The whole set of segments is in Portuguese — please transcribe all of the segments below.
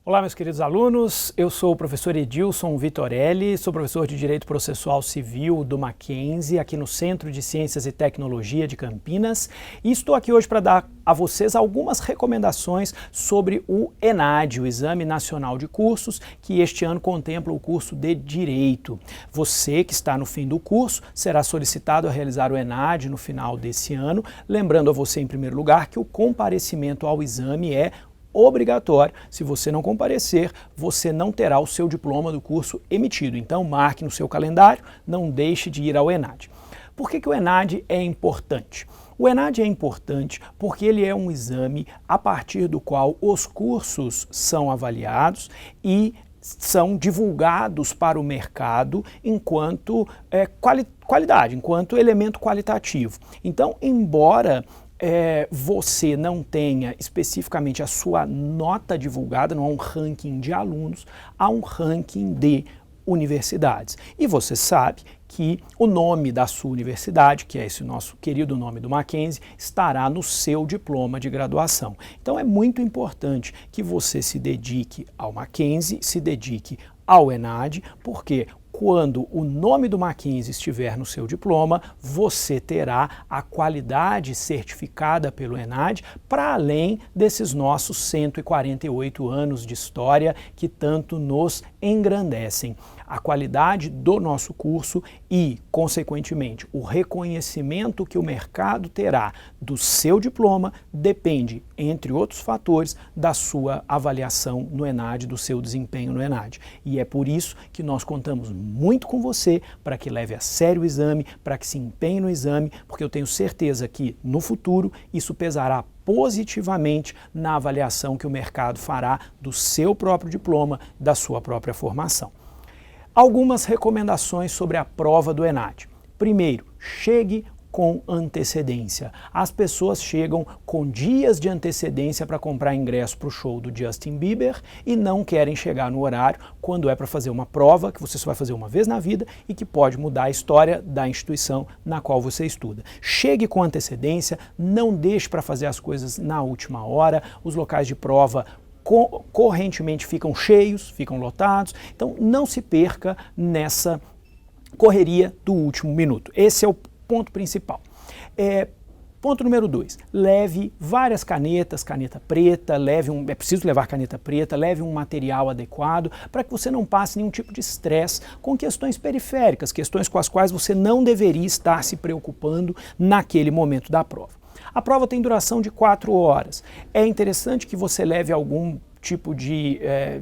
Olá, meus queridos alunos, eu sou o professor Edilson Vitorelli, sou professor de Direito Processual Civil do Mackenzie, aqui no Centro de Ciências e Tecnologia de Campinas, e estou aqui hoje para dar a vocês algumas recomendações sobre o ENAD, o Exame Nacional de Cursos, que este ano contempla o curso de Direito. Você que está no fim do curso será solicitado a realizar o ENAD no final desse ano, lembrando a você, em primeiro lugar, que o comparecimento ao exame é obrigatório. Se você não comparecer, você não terá o seu diploma do curso emitido. Então, marque no seu calendário, não deixe de ir ao ENAD. Por que o ENAD é importante? O ENAD é importante porque ele é um exame a partir do qual os cursos são avaliados e são divulgados para o mercado enquanto qualidade, enquanto elemento qualitativo. Então, embora você não tenha especificamente a sua nota divulgada, não há um ranking de alunos, há um ranking de universidades. E você sabe que o nome da sua universidade, que é esse nosso querido nome do Mackenzie, estará no seu diploma de graduação. Então é muito importante que você se dedique ao Mackenzie, se dedique ao ENAD, porque quando o nome do Mackenzie estiver no seu diploma, você terá a qualidade certificada pelo ENAD para além desses nossos 148 anos de história que tanto nos engrandecem. A qualidade do nosso curso e, consequentemente, o reconhecimento que o mercado terá do seu diploma depende, entre outros fatores, da sua avaliação no ENAD, do seu desempenho no ENAD. E é por isso que nós contamos muito com você para que leve a sério o exame, para que se empenhe no exame, porque eu tenho certeza que, no futuro, isso pesará positivamente na avaliação que o mercado fará do seu próprio diploma, da sua própria formação. Algumas recomendações sobre a prova do ENAD. Primeiro, chegue com antecedência. As pessoas chegam com dias de antecedência para comprar ingresso para o show do Justin Bieber e não querem chegar no horário quando é para fazer uma prova que você só vai fazer uma vez na vida e que pode mudar a história da instituição na qual você estuda. Chegue com antecedência, não deixe para fazer as coisas na última hora. Os locais de prova correntemente ficam cheios, ficam lotados, então não se perca nessa correria do último minuto. Esse é o ponto principal. Ponto número 2, leve várias canetas, caneta preta, é preciso levar caneta preta, leve um material adequado para que você não passe nenhum tipo de estresse com questões periféricas, questões com as quais você não deveria estar se preocupando naquele momento da prova. A prova tem duração de 4 horas. É interessante que você leve algum tipo de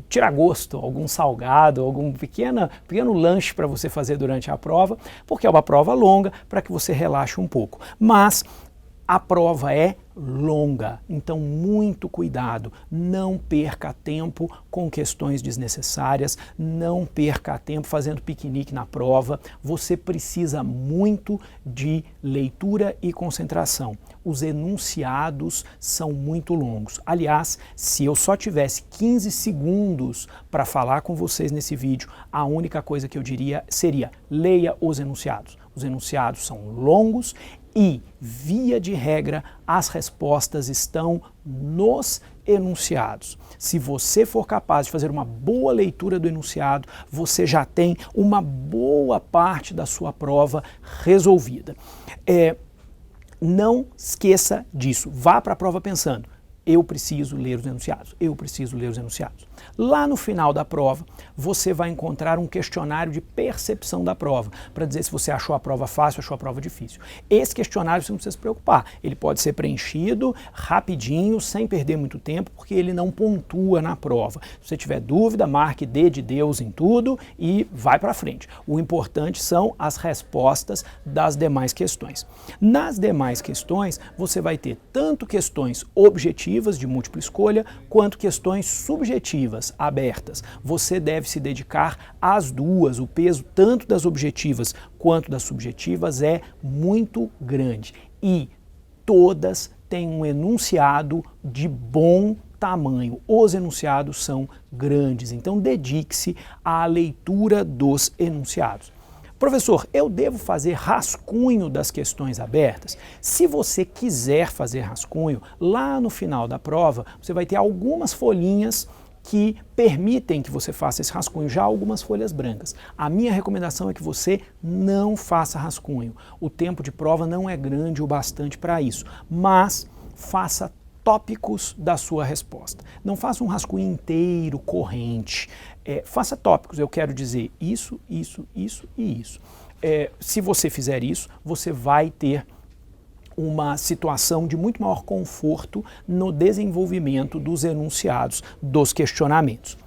tira-gosto, algum salgado, algum pequeno lanche para você fazer durante a prova, porque é uma prova longa para que você relaxe um pouco. Mas a prova é longa, então muito cuidado, não perca tempo com questões desnecessárias, não perca tempo fazendo piquenique na prova, você precisa muito de leitura e concentração. Os enunciados são muito longos. Aliás, se eu só tivesse 15 segundos para falar com vocês nesse vídeo, a única coisa que eu diria seria: leia os enunciados. Os enunciados são longos e, via de regra, as respostas estão nos enunciados. Se você for capaz de fazer uma boa leitura do enunciado, você já tem uma boa parte da sua prova resolvida. Não esqueça disso. Vá para a prova pensando: eu preciso ler os enunciados, eu preciso ler os enunciados. Lá no final da prova, você vai encontrar um questionário de percepção da prova, para dizer se você achou a prova fácil, achou a prova difícil. Esse questionário você não precisa se preocupar, ele pode ser preenchido rapidinho, sem perder muito tempo, porque ele não pontua na prova. Se você tiver dúvida, marque D de Deus em tudo e vai para frente. O importante são as respostas das demais questões. Nas demais questões, você vai ter tanto questões objetivas de múltipla escolha, quanto questões subjetivas, abertas. Você deve se dedicar às duas. O peso tanto das objetivas quanto das subjetivas é muito grande. E todas têm um enunciado de bom tamanho. Os enunciados são grandes, então dedique-se à leitura dos enunciados. Professor, eu devo fazer rascunho das questões abertas? Se você quiser fazer rascunho, lá no final da prova, você vai ter algumas folhinhas que permitem que você faça esse rascunho, já algumas folhas brancas. A minha recomendação é que você não faça rascunho. O tempo de prova não é grande o bastante para isso, mas faça tópicos da sua resposta. Não faça um rascunho inteiro, corrente. Faça tópicos, eu quero dizer isso, isso, isso e isso. Se você fizer isso, você vai ter uma situação de muito maior conforto no desenvolvimento dos enunciados, dos questionamentos.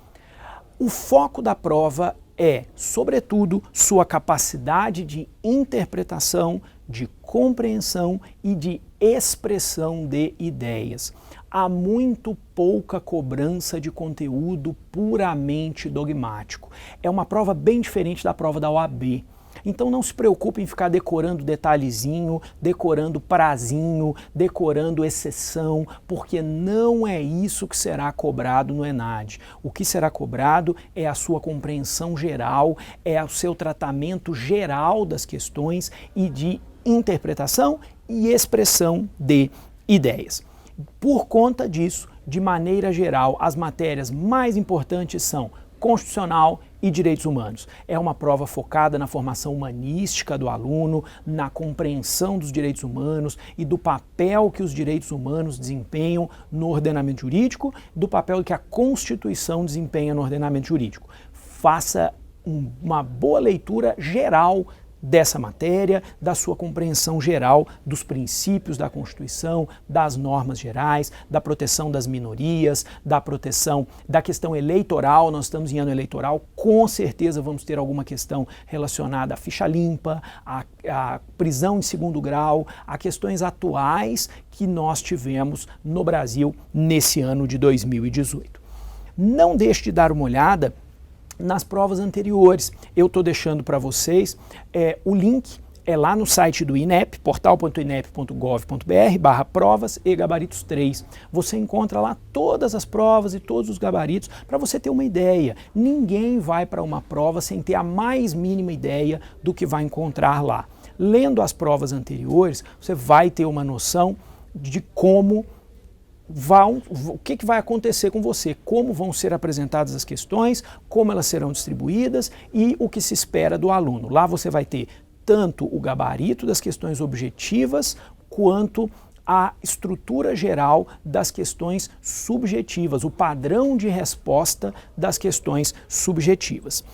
O foco da prova é, sobretudo, sua capacidade de interpretação, de compreensão e de expressão de ideias. Há muito pouca cobrança de conteúdo puramente dogmático. É uma prova bem diferente da prova da OAB. Então não se preocupe em ficar decorando detalhezinho, decorando prazinho, decorando exceção, porque não é isso que será cobrado no ENAD. O que será cobrado é a sua compreensão geral, é o seu tratamento geral das questões e de interpretação e expressão de ideias. Por conta disso, de maneira geral, as matérias mais importantes são Constitucional e Direitos Humanos. É uma prova focada na formação humanística do aluno, na compreensão dos direitos humanos e do papel que os direitos humanos desempenham no ordenamento jurídico, do papel que a Constituição desempenha no ordenamento jurídico. Faça uma boa leitura geral dessa matéria, da sua compreensão geral dos princípios da Constituição, das normas gerais, da proteção das minorias, da proteção da questão eleitoral. Nós estamos em ano eleitoral, com certeza vamos ter alguma questão relacionada à ficha limpa, à prisão em segundo grau, a questões atuais que nós tivemos no Brasil nesse ano de 2018. Não deixe de dar uma olhada nas provas anteriores. Eu estou deixando para vocês o link, lá no site do INEP, portal.inep.gov.br/provas e gabaritos 3. Você encontra lá todas as provas e todos os gabaritos para você ter uma ideia. Ninguém vai para uma prova sem ter a mais mínima ideia do que vai encontrar lá. Lendo as provas anteriores, você vai ter uma noção de como o que vai acontecer com você, como vão ser apresentadas as questões, como elas serão distribuídas e o que se espera do aluno. Lá você vai ter tanto o gabarito das questões objetivas quanto a estrutura geral das questões subjetivas, o padrão de resposta das questões subjetivas.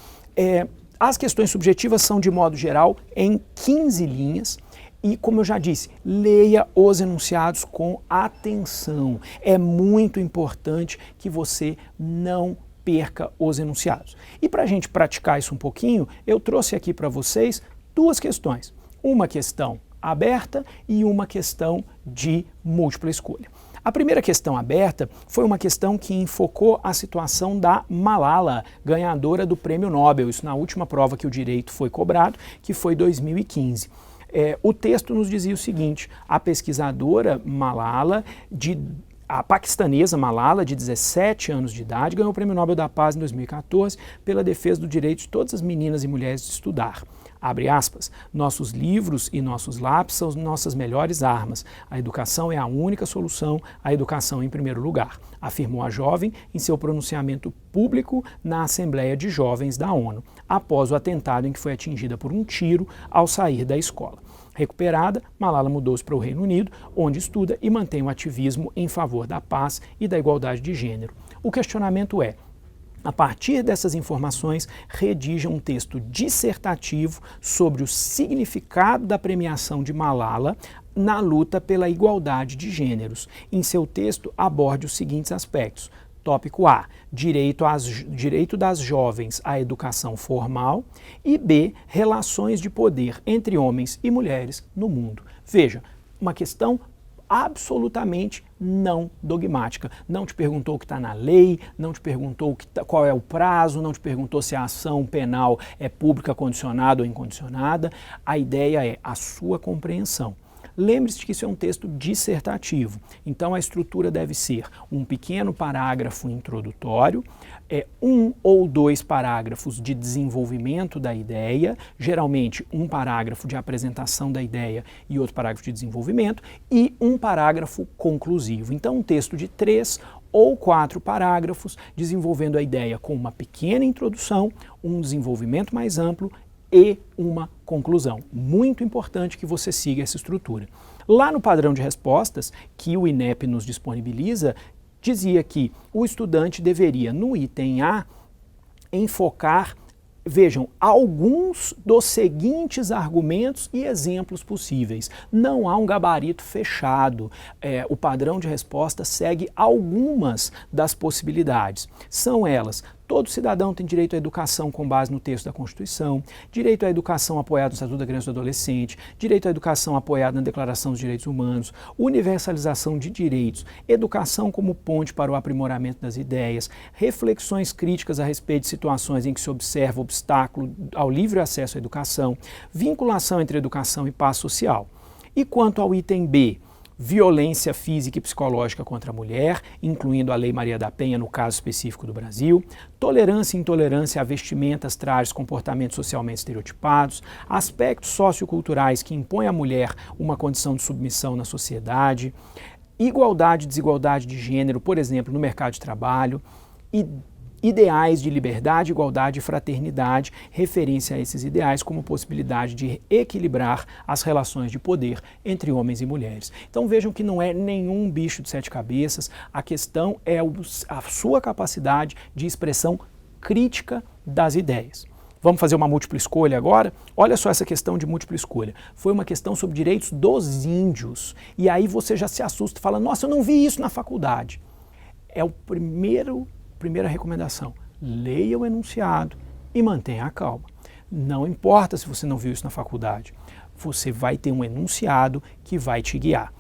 As questões subjetivas são, de modo geral, em 15 linhas. E, como eu já disse, leia os enunciados com atenção. É muito importante que você não perca os enunciados. E para a gente praticar isso um pouquinho, eu trouxe aqui para vocês duas questões. Uma questão aberta e uma questão de múltipla escolha. A primeira questão aberta foi uma questão que enfocou a situação da Malala, ganhadora do Prêmio Nobel, isso na última prova que o direito foi cobrado, que foi 2015. O texto nos dizia o seguinte: a pesquisadora Malala, a paquistanesa Malala, de 17 anos de idade, ganhou o Prêmio Nobel da Paz em 2014 pela defesa do direito de todas as meninas e mulheres de estudar. Abre aspas, nossos livros e nossos lápis são nossas melhores armas. A educação é a única solução, a educação em primeiro lugar, afirmou a jovem em seu pronunciamento público na Assembleia de Jovens da ONU, após o atentado em que foi atingida por um tiro ao sair da escola. Recuperada, Malala mudou-se para o Reino Unido, onde estuda e mantém o ativismo em favor da paz e da igualdade de gênero. O questionamento é: a partir dessas informações, redija um texto dissertativo sobre o significado da premiação de Malala na luta pela igualdade de gêneros. Em seu texto, aborde os seguintes aspectos. Tópico A, direito das jovens à educação formal, e B, relações de poder entre homens e mulheres no mundo. Veja, uma questão absolutamente não dogmática. Não te perguntou o que está na lei, não te perguntou qual é o prazo, não te perguntou se a ação penal é pública, condicionada ou incondicionada. A ideia é a sua compreensão. Lembre-se que isso é um texto dissertativo, então a estrutura deve ser um pequeno parágrafo introdutório, um ou dois parágrafos de desenvolvimento da ideia, geralmente um parágrafo de apresentação da ideia e outro parágrafo de desenvolvimento, e um parágrafo conclusivo. Então, um texto de 3 ou 4 parágrafos, desenvolvendo a ideia com uma pequena introdução, um desenvolvimento mais amplo e uma conclusão. Muito importante que você siga essa estrutura. Lá no padrão de respostas, que o INEP nos disponibiliza, dizia que o estudante deveria, no item A, enfocar, vejam, alguns dos seguintes argumentos e exemplos possíveis. Não há um gabarito fechado. O padrão de resposta segue algumas das possibilidades. São elas: todo cidadão tem direito à educação com base no texto da Constituição, direito à educação apoiado no Estatuto da Criança e do Adolescente, direito à educação apoiado na Declaração dos Direitos Humanos, universalização de direitos, educação como ponte para o aprimoramento das ideias, reflexões críticas a respeito de situações em que se observa obstáculo ao livre acesso à educação, vinculação entre educação e paz social. E quanto ao item B, violência física e psicológica contra a mulher, incluindo a Lei Maria da Penha no caso específico do Brasil, tolerância e intolerância a vestimentas, trajes, comportamentos socialmente estereotipados, aspectos socioculturais que impõem à mulher uma condição de submissão na sociedade, igualdade e desigualdade de gênero, por exemplo, no mercado de trabalho, e ideais de liberdade, igualdade e fraternidade, referência a esses ideais como possibilidade de equilibrar as relações de poder entre homens e mulheres. Então vejam que não é nenhum bicho de 7 cabeças, a questão é a sua capacidade de expressão crítica das ideias. Vamos fazer uma múltipla escolha agora? Olha só essa questão de múltipla escolha. Foi uma questão sobre direitos dos índios. E aí você já se assusta e fala: nossa, eu não vi isso na faculdade. É o primeira recomendação: leia o enunciado e mantenha a calma. Não importa se você não viu isso na faculdade, você vai ter um enunciado que vai te guiar.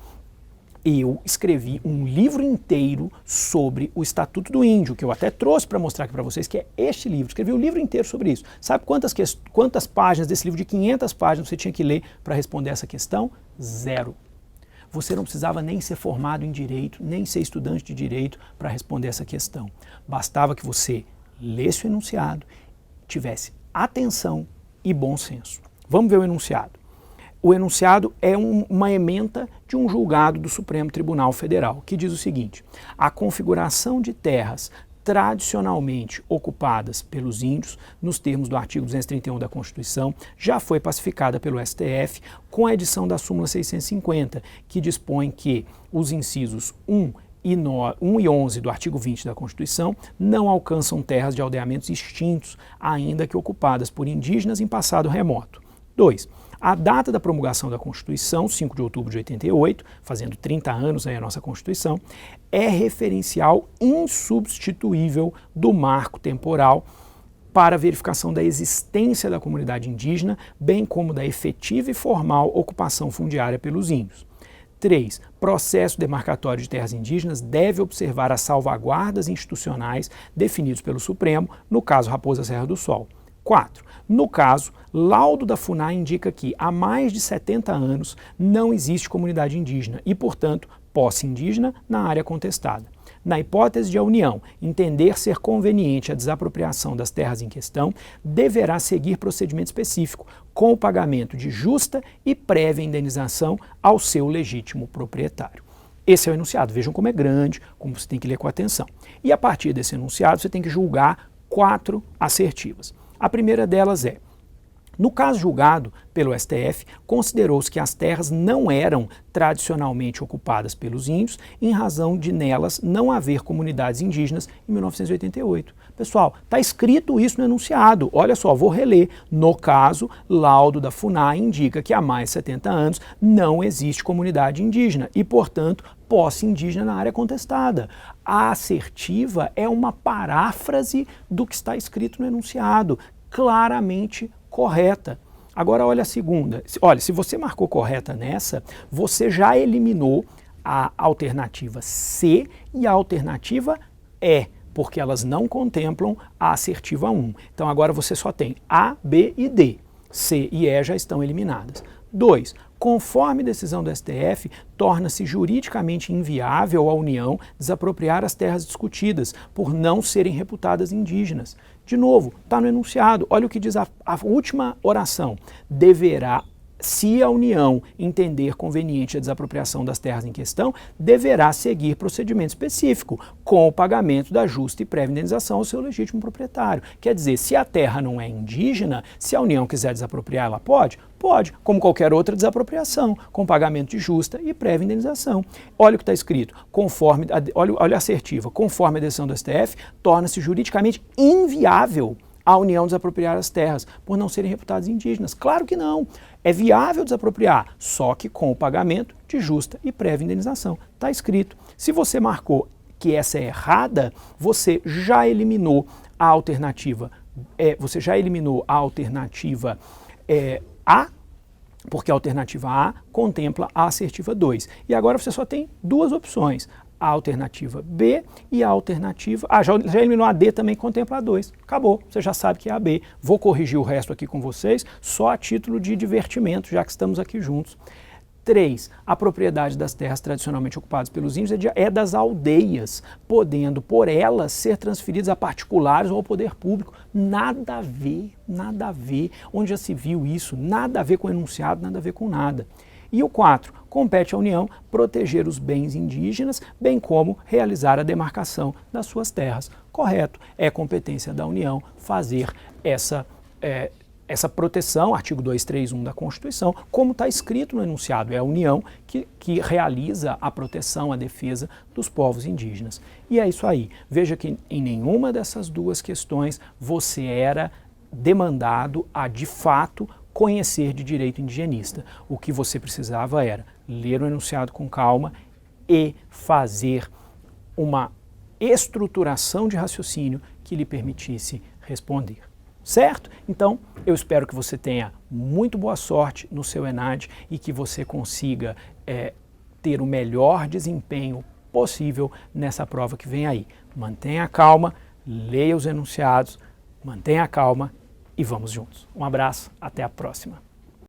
Eu escrevi um livro inteiro sobre o Estatuto do Índio, que eu até trouxe para mostrar aqui para vocês, que é este livro. Escrevi o livro inteiro sobre isso. Sabe quantas páginas desse livro de 500 páginas você tinha que ler para responder essa questão? 0. Você não precisava nem ser formado em direito, nem ser estudante de direito para responder essa questão. Bastava que você lesse o enunciado, tivesse atenção e bom senso. Vamos ver o enunciado. O enunciado é uma ementa de um julgado do Supremo Tribunal Federal, que diz o seguinte: a configuração de terras tradicionalmente ocupadas pelos índios, nos termos do artigo 231 da Constituição, já foi pacificada pelo STF com a edição da súmula 650, que dispõe que os incisos 1 e 11 do artigo 20 da Constituição não alcançam terras de aldeamentos extintos, ainda que ocupadas por indígenas em passado remoto. 2. A data da promulgação da Constituição, 5 de outubro de 88, fazendo 30 anos aí a nossa Constituição, é referencial insubstituível do marco temporal para verificação da existência da comunidade indígena, bem como da efetiva e formal ocupação fundiária pelos índios. 3. Processo demarcatório de terras indígenas deve observar as salvaguardas institucionais definidos pelo Supremo, no caso Raposa Serra do Sol. 4. No caso, laudo da FUNAI indica que há mais de 70 anos não existe comunidade indígena e, portanto, posse indígena na área contestada. Na hipótese de a União entender ser conveniente a desapropriação das terras em questão, deverá seguir procedimento específico, com o pagamento de justa e prévia indenização ao seu legítimo proprietário. Esse é o enunciado. Vejam como é grande, como você tem que ler com atenção. E a partir desse enunciado, você tem que julgar 4 assertivas. A primeira delas é: no caso julgado pelo STF, considerou-se que as terras não eram tradicionalmente ocupadas pelos índios em razão de nelas não haver comunidades indígenas em 1988. Pessoal, está escrito isso no enunciado. Olha só, vou reler. No caso, laudo da FUNAI indica que há mais de 70 anos não existe comunidade indígena e, portanto, posse indígena na área contestada. A assertiva é uma paráfrase do que está escrito no enunciado, claramente correta. Agora olha a segunda. Olha, se você marcou correta nessa, você já eliminou a alternativa C e a alternativa E, porque elas não contemplam a assertiva 1. Então agora você só tem A, B e D. C e E já estão eliminadas. 2. Conforme decisão do STF, torna-se juridicamente inviável à União desapropriar as terras discutidas, por não serem reputadas indígenas. De novo, está no enunciado, olha o que diz a última oração. Deverá, se a União entender conveniente a desapropriação das terras em questão, deverá seguir procedimento específico, com o pagamento da justa e prévia indenização ao seu legítimo proprietário. Quer dizer, se a terra não é indígena, se a União quiser desapropriar, ela pode? Pode, como qualquer outra desapropriação, com pagamento de justa e prévia indenização. Olha o que está escrito, olha a assertiva, conforme a decisão do STF, torna-se juridicamente inviável a União desapropriar as terras, por não serem reputadas indígenas. Claro que não. É viável desapropriar, só que com o pagamento de justa e prévia indenização. Está escrito. Se você marcou que essa é errada, você já eliminou a alternativa. A, porque a alternativa A contempla a assertiva 2. E agora você só tem duas opções. A alternativa B e a alternativa... já eliminou a D, também contempla a 2. Acabou, você já sabe que é a B. Vou corrigir o resto aqui com vocês, só a título de divertimento, já que estamos aqui juntos. 3. A propriedade das terras tradicionalmente ocupadas pelos índios é das aldeias, podendo por elas ser transferidas a particulares ou ao poder público. Nada a ver, nada a ver. Onde já se viu isso? Nada a ver com o enunciado, nada a ver com nada. E o 4, compete à União proteger os bens indígenas, bem como realizar a demarcação das suas terras. Correto, é competência da União fazer essa proteção, artigo 231 da Constituição, como está escrito no enunciado. É a União que realiza a proteção, a defesa dos povos indígenas. E é isso aí. Veja que em nenhuma dessas duas questões você era demandado a, de fato, conhecer de direito indigenista. O que você precisava era ler o enunciado com calma e fazer uma estruturação de raciocínio que lhe permitisse responder. Certo? Então, eu espero que você tenha muito boa sorte no seu ENAD e que você consiga ter o melhor desempenho possível nessa prova que vem aí. Mantenha a calma, leia os enunciados, mantenha a calma e vamos juntos. Um abraço, até a próxima.